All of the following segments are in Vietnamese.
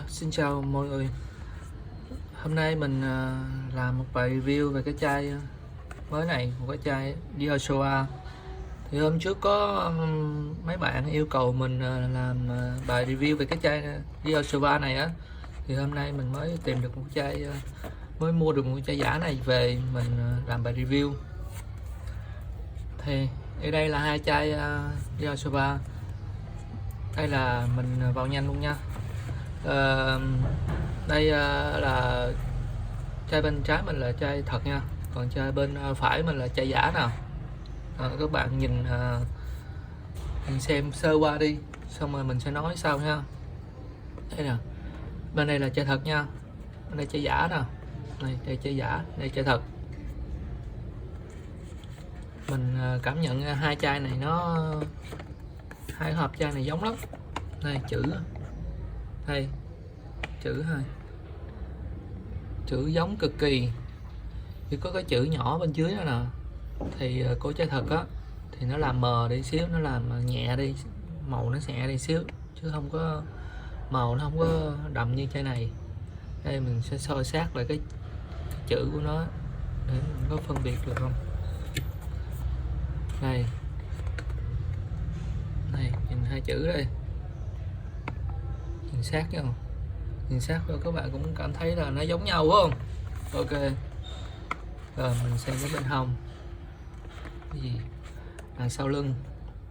Xin chào mọi người. Hôm nay mình làm một bài review về cái chai mới này, một cái chai Diosoa. Thì hôm trước có mấy bạn yêu cầu mình làm bài review về cái chai Diosoa này á. Thì hôm nay mình mới tìm được một chai, mới mua được một chai giả này về mình làm bài review. Thì ở đây là hai chai Diosoa. Đây là mình vào nhanh luôn nha. Ờ, Đây là chai bên trái mình là chai thật nha, còn chai bên phải mình là chai giả nào. Các bạn nhìn xem sơ qua đi, xong rồi mình sẽ nói sau nha. Đây nè, bên đây là chai thật nha, bên đây chai giả nè. Đây chai giả, đây chai thật. Mình cảm nhận hai chai này hai hộp chai này giống lắm. Đây chữ, đây chữ ha, chữ giống cực kỳ. Chỉ có cái chữ nhỏ bên dưới đó nè. Thì của chai thật á thì nó làm mờ đi xíu, nó làm nhẹ đi, màu nó nhẹ đi xíu, chứ không có màu, nó không có đậm như chai này. Đây mình sẽ soi sát lại cái chữ của nó để mình có phân biệt được không. Đây, này nhìn hai chữ đây, nhìn sát chứ không, nhìn sát rồi các bạn cũng cảm thấy là nó giống nhau phải không. Ok, rồi mình xem cái bên hông. Cái gì đằng sau lưng.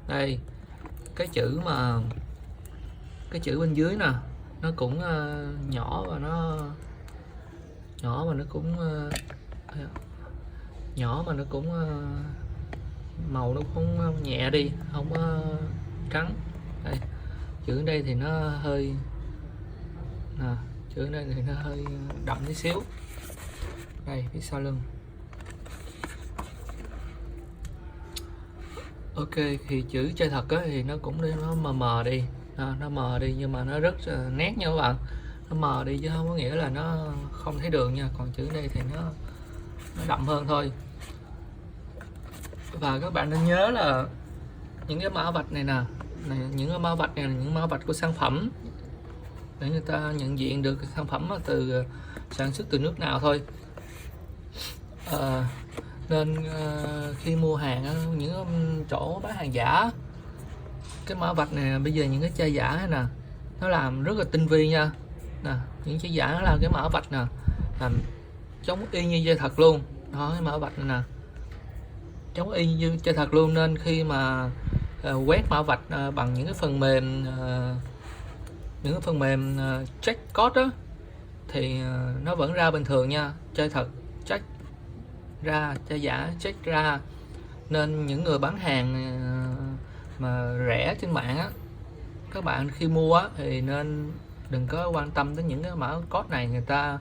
Đây cái chữ bên dưới nè, nó cũng nhỏ và nó nhỏ mà nó cũng nhỏ mà nó cũng màu nó cũng nhẹ đi, không có trắng. Đây chữ ở đây thì nó hơi nè, chữ ở đây thì nó hơi đậm tí xíu. Đây phía sau lưng. Ok, thì chữ chai thật á thì nó cũng nó mờ đi, nó mờ đi nhưng mà nó rất nét nha các bạn. Nó mờ đi chứ không có nghĩa là nó không thấy đường nha, còn chữ đây thì nó đậm hơn thôi. Và các bạn nên nhớ là những cái mã vạch này nè, những cái mã vạch này là những mã vạch của sản phẩm, để người ta nhận diện được sản phẩm từ sản xuất từ nước nào thôi. Nên khi mua hàng ở những chỗ bán hàng giả, cái mã vạch này bây giờ những cái chai giả này nè, nó làm rất là tinh vi nha. Nè, những chai giả nó làm cái mã vạch nè, làm giống y như chai thật luôn. Đó, cái mã vạch này nè giống y như chai thật luôn. Nên khi mà quét mã vạch bằng những cái phần mềm check code đó, thì nó vẫn ra bình thường nha. Chai thật check ra, chai giả check ra. Nên những người bán hàng mà rẻ trên mạng á, các bạn khi mua á thì nên đừng có quan tâm đến những cái mã code này. Người ta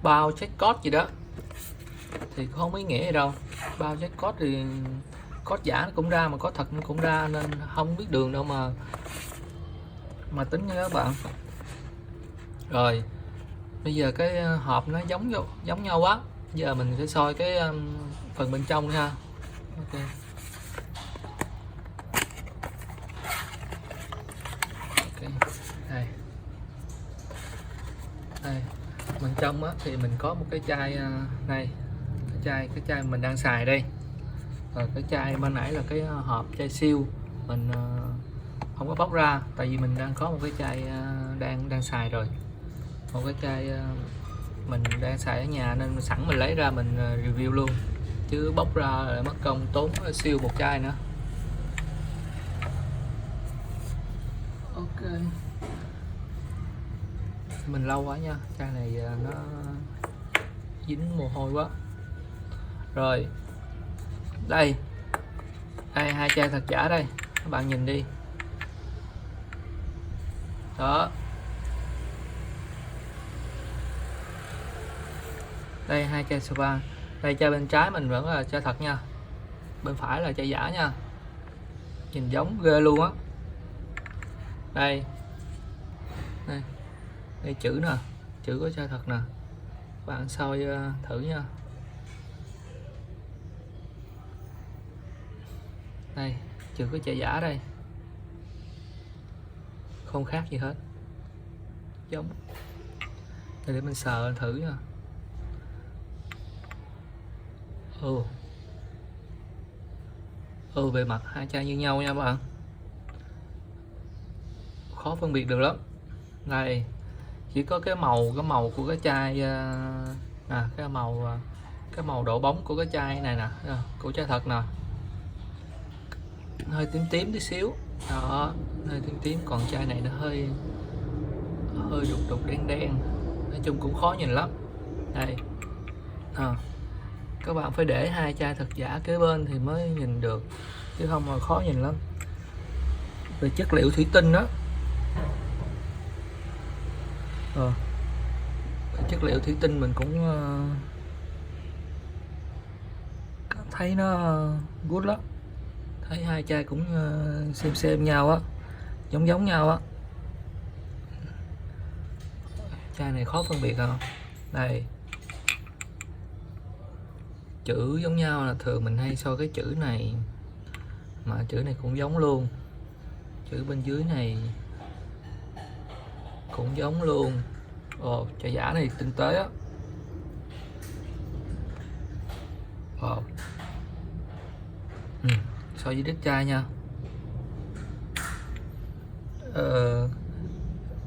bao check code gì đó thì không có ý nghĩa gì đâu. Bao check code thì code giả nó cũng ra, mà code thật nó cũng ra, nên không biết đường đâu mà tính nha các bạn. Rồi bây giờ cái hộp nó giống nhau quá, giờ mình sẽ soi cái phần bên trong ha. Ok, đây đây bên trong á thì mình có một cái chai này, cái chai mình đang xài đây. Rồi cái chai ban nãy là cái hộp chai siêu, mình không có bóc ra tại vì mình đang có một cái chai đang xài rồi. Một cái chai mình đang xài ở nhà nên sẵn mình lấy ra mình review luôn, chứ bóc ra lại mất công tốn siêu một chai nữa. Ok, mình lâu quá nha, chai này nó dính mồ hôi quá. Rồi đây hai chai thật giả đây, các bạn nhìn đi đó. Đây hai chai Sova. Đây chai bên trái mình vẫn là chai thật nha, bên phải là chai giả nha, nhìn giống ghê luôn á. Đây đây chữ nè, chữ của chai thật nè, bạn soi thử nha. Đây chữ của chai giả đây, không khác gì hết. giống. Để mình sờ thử nha. Về mặt hai chai như nhau nha các bạn, khó phân biệt được lắm. Đây chỉ có cái màu của cái chai cái màu độ bóng của cái chai này nè, của chai thật nè, hơi tím tím tí xíu đó, hơi tím tím, còn chai này nó hơi đục đục đen đen, nói chung cũng khó nhìn lắm. Đây các bạn phải để hai chai thật giả kế bên thì mới nhìn được, chứ không mà khó nhìn lắm. Về chất liệu thủy tinh đó, chất liệu thủy tinh mình cũng thấy nó good lắm. Thấy hai chai cũng xem nhau á, giống nhau á. Chai này khó phân biệt không? Đây chữ giống nhau, là thường mình hay so cái chữ này, mà chữ này cũng giống luôn, chữ bên dưới này cũng giống luôn. Chai giả này tinh tế á. So với đít chai nha.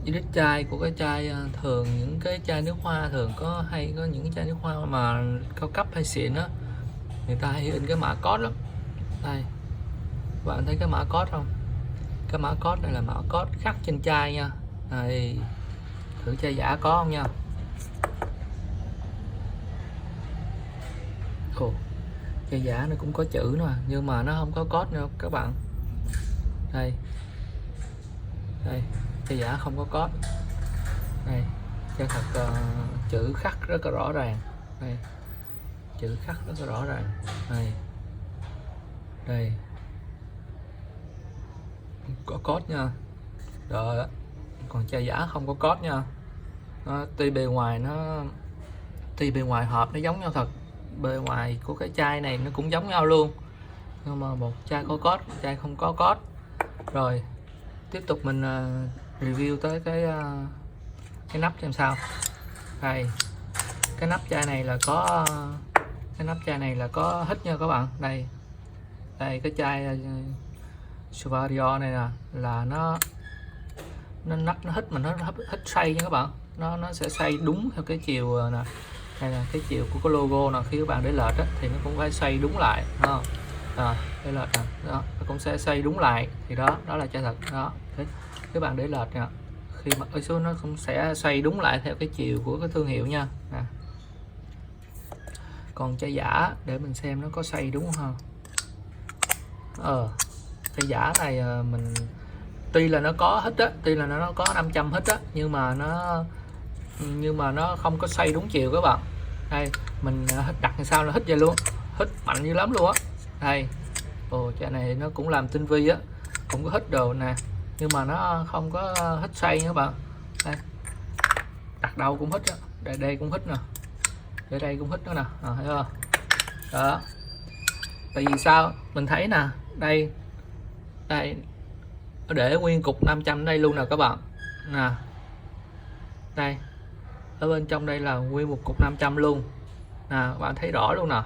Với đít chai của cái chai thường, những cái chai nước hoa thường có những cái chai nước hoa mà cao cấp hay xịn á, người ta hay in cái mã code lắm. Đây bạn thấy cái mã code không? Cái mã code này là mã code khắc trên chai nha. Đây thử chai giả có không nha. Chai giả nó cũng có chữ nè, nhưng mà nó không có code nữa các bạn. Đây chai giả không có code. Đây chai thật chữ khắc rất là rõ ràng. Đây chữ khắc rất là rõ ràng. Đây có code nha. Rồi, còn chai giả không có code nha. Tuy bề ngoài hộp nó giống nhau thật, bề ngoài của cái chai này nó cũng giống nhau luôn, nhưng mà một chai có code, một chai không có code. Rồi tiếp tục mình review tới cái nắp xem sao. Đây cái nắp chai này là có hít nha các bạn. Đây cái chai Sauvignon này nè, là nó hít, mà nó hít xoay nha các bạn. Nó sẽ xoay đúng theo cái chiều nè. Đây là cái chiều của cái logo nè, khi các bạn để lệch á, thì nó cũng phải xoay đúng lại. Để lệch nè, đó nó cũng sẽ xoay đúng lại, thì đó là chai thật đó. Các bạn để lệch nè, khi mà ở xuống nó cũng sẽ xoay đúng lại theo cái chiều của cái thương hiệu nha. Còn chai giả để mình xem nó có xoay đúng không. Chai giả này mình tuy là nó có hít á, tuy là nó có 500 hít á, nhưng mà nó không có xoay đúng chiều các bạn. Đây mình đặt làm sao là hít vậy luôn, hít mạnh như lắm luôn á. Đây chai này nó cũng làm tinh vi á, cũng có hít đồ nè, nhưng mà nó không có hít xoay nha các bạn. Đây đặt đâu cũng hít á, đây cũng hít nè, để đây cũng hít nữa nè, thấy không? Đó, tại vì sao mình thấy nè, đây để nguyên cục 500 đây luôn nè các bạn nè. Đây ở bên trong đây là nguyên một cục 500 luôn nè, bạn thấy rõ luôn nè,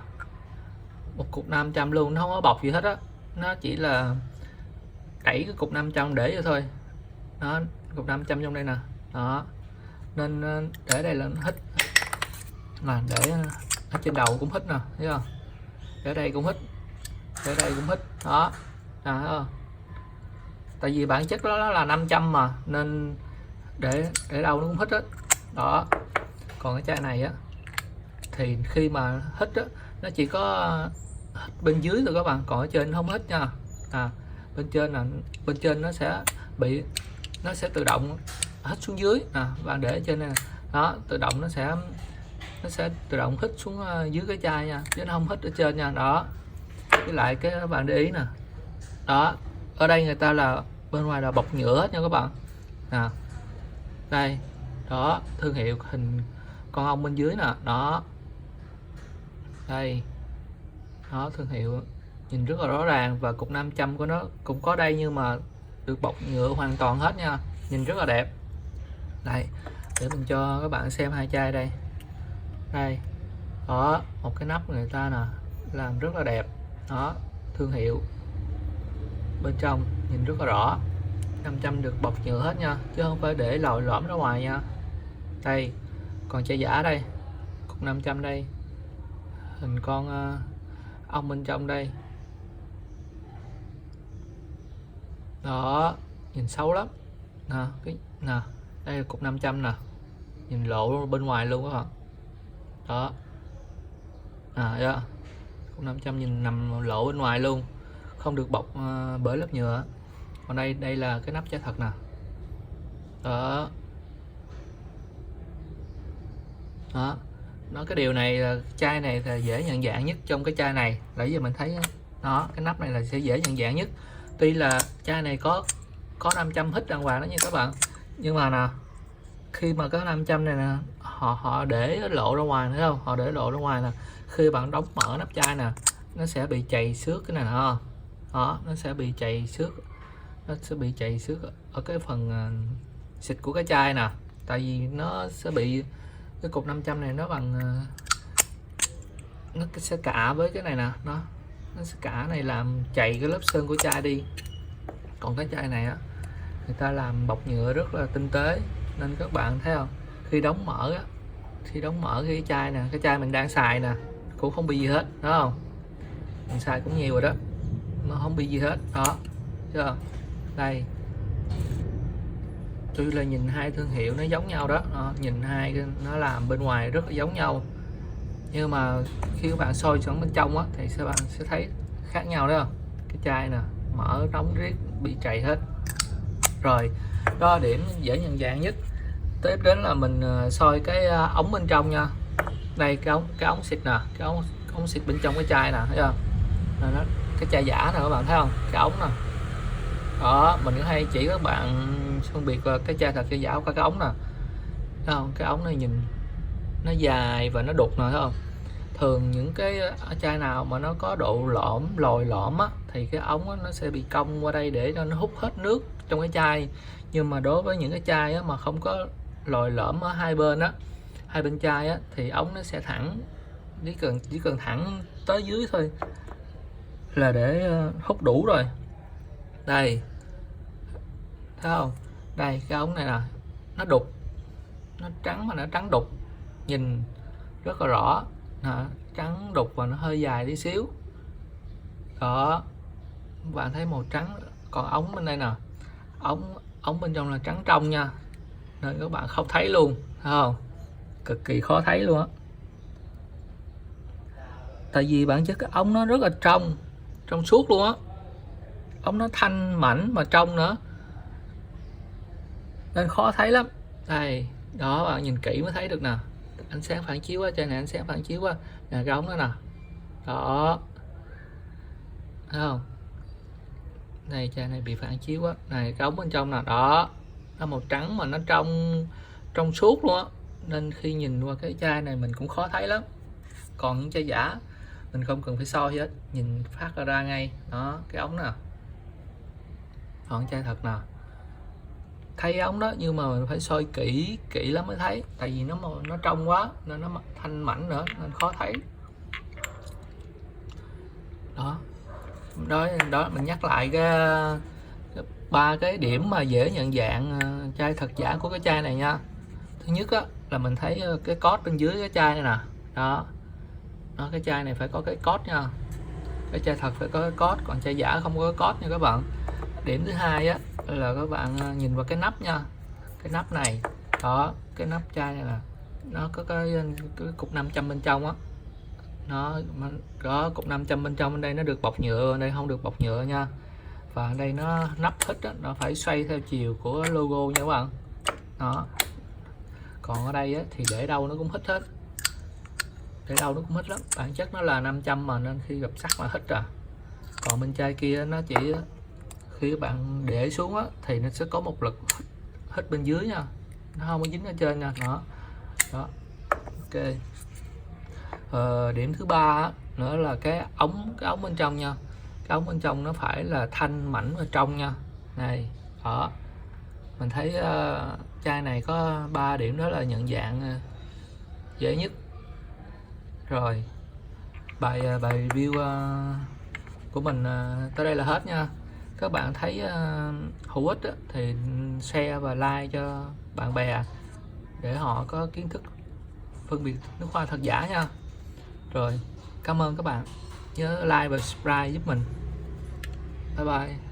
một cục 500 luôn, nó không có bọc gì hết á, nó chỉ là đẩy cái cục 500 để vô thôi đó, cục 500 trong đây nè đó, nên để đây là hít là để ở trên đầu cũng hít nè, thấy không? Để đây cũng hít, để đây cũng hít đó, thấy không? Tại vì bản chất đó là 500 mà, nên để đâu nó cũng hít hết đó. Còn cái chai này á thì khi mà hít á, nó chỉ có hít bên dưới thôi các bạn, còn ở trên không hít nha. Bên trên nó sẽ tự động hít xuống dưới bạn để trên này đó, tự động nó sẽ tự động hít xuống dưới cái chai nha, chứ nó không hít ở trên nha. Đó, với lại cái các bạn để ý nè, đó ở đây người ta là bên ngoài là bọc nhựa hết nha các bạn. Đây đó, thương hiệu hình con ong bên dưới nè, đó đây đó, thương hiệu nhìn rất là rõ ràng, và cục 500 của nó cũng có đây, nhưng mà được bọc nhựa hoàn toàn hết nha, nhìn rất là đẹp. Đây để mình cho các bạn xem hai chai đây. Đây đó, một cái nắp người ta nè làm rất là đẹp đó, thương hiệu, bên trong nhìn rất là rõ. 500 được bọc nhựa hết nha, chứ không phải để lòi lõm ra ngoài nha. Đây còn chai giả đây, cục 500 đây, hình con ong bên trong đây đó, nhìn xấu lắm nè. Cái nè, đây là cục 500 nè, nhìn lộ bên ngoài luôn các bạn đó. Đó, cục 500 nhìn nằm lộ bên ngoài luôn, không được bọc bởi lớp nhựa. Còn đây là cái nắp chai thật nè đó. Đó, cái điều này là chai này là dễ nhận dạng nhất trong cái chai này. Nãy giờ mình thấy đó, cái nắp này là sẽ dễ nhận dạng nhất. Tuy là chai này có 500 hít đàng hoàng đó nha các bạn, nhưng mà nè, khi mà có 500 này nè, họ để lộ ra ngoài, thấy không? Họ để lộ ra ngoài nè, khi bạn đóng mở nắp chai nè, nó sẽ bị chày xước cái này nè, đó, nó sẽ bị chày xước, ở cái phần xịt của cái chai nè, tại vì nó sẽ bị cái cục 500 này nó bằng nó sẽ cạ với cái này nè, nó sẽ cạ này làm chày cái lớp sơn của chai đi. Còn cái chai này á, người ta làm bọc nhựa rất là tinh tế, nên các bạn thấy không, khi đóng mở á, cái chai nè, cái chai mình đang xài nè cũng không bị gì hết, đúng không? Mình xài cũng nhiều rồi đó, nó không bị gì hết đó, chưa? Đây, tuy là nhìn hai thương hiệu nó giống nhau đó, nhìn hai nó làm bên ngoài rất là giống nhau, nhưng mà khi các bạn soi xuống bên trong á thì các bạn sẽ thấy khác nhau đó. Cái chai nè mở đóng riết bị trầy hết rồi đó, điểm dễ nhận dạng nhất. Tiếp đến là mình soi cái ống bên trong nha. Đây cái ống xịt nè, cái ống xịt bên trong cái chai nè, thấy không? Nó cái chai giả nè các bạn thấy không, cái ống nè đó. Mình có hay chỉ các bạn phân biệt là cái chai thật chai giả qua cái ống nè, thấy không? Cái ống này nhìn nó dài và nó đục nè, thấy không? Thường những cái chai nào mà nó có độ lồi lõm á, thì cái ống á, nó sẽ bị cong qua đây để cho nó hút hết nước trong cái chai. Nhưng mà đối với những cái chai á, mà không có lồi lõm ở hai bên á, hai bên chai á, thì ống nó sẽ thẳng, chỉ cần thẳng tới dưới thôi là để hút đủ rồi. Đây thấy không, đây cái ống này nè, nó đục, nó trắng mà nó trắng đục, nhìn rất là rõ nè, trắng đục và nó hơi dài tí xíu đó, bạn thấy màu trắng. Còn ống bên đây nè, ống bên trong là trắng trong nha, nên các bạn không thấy luôn, thấy không? Cực kỳ khó thấy luôn á, tại vì bản chất cái ống nó rất là trong suốt luôn á, ống nó thanh mảnh mà trong nữa nên khó thấy lắm. Đây đó, bạn nhìn kỹ mới thấy được nè, ánh sáng phản chiếu á, chai này ánh sáng phản chiếu á nè, cái ống đó nè đó, thấy không? Đây chai này bị phản chiếu á, này cái ống bên trong nè đó, nó màu trắng mà nó trong suốt luôn á, nên khi nhìn qua cái chai này mình cũng khó thấy lắm. Còn những chai giả mình không cần phải soi hết, nhìn phát ra ngay đó, cái ống nè. Còn chai thật nè, thấy ống đó nhưng mà mình phải soi kỹ lắm mới thấy, tại vì nó trong quá nên nó thanh mảnh nữa nên khó thấy đó. Đó mình nhắc lại cái ba cái điểm mà dễ nhận dạng chai thật giả của cái chai này nha. Thứ nhất á, là mình thấy cái code bên dưới cái chai này nè đó, cái chai này phải có cái code nha, cái chai thật phải có cái code, còn chai giả không có cái code nha các bạn. Điểm thứ hai á, là các bạn nhìn vào cái nắp nha, cái nắp này đó, cái nắp chai này nè, nó có cái cục 500 bên trong á, nó có cục 500 bên trong, bên đây nó được bọc nhựa, bên đây không được bọc nhựa nha. Và đây nó nắp hít á, nó phải xoay theo chiều của logo nha các bạn đó. Còn ở đây á, thì để đâu nó cũng hít hết, để đâu nó cũng hít lắm, bản chất nó là 500 mà nên khi gặp sắt là hít à. Còn bên chai kia nó chỉ khi các bạn để xuống á, thì nó sẽ có một lực hít bên dưới nha, nó không có dính ở trên nha đó. Ok. Điểm thứ ba nữa là cái ống bên trong nha, cái ống bên trong nó phải là thanh mảnh ở trong nha, này đó, Mình thấy chai này có 3 điểm đó là nhận dạng dễ nhất. Rồi bài review của mình tới đây là hết nha. Các bạn thấy hữu ích thì share và like cho bạn bè để họ có kiến thức phân biệt nước hoa thật giả nha. Rồi, cảm ơn các bạn. Nhớ like và subscribe giúp mình. Bye bye.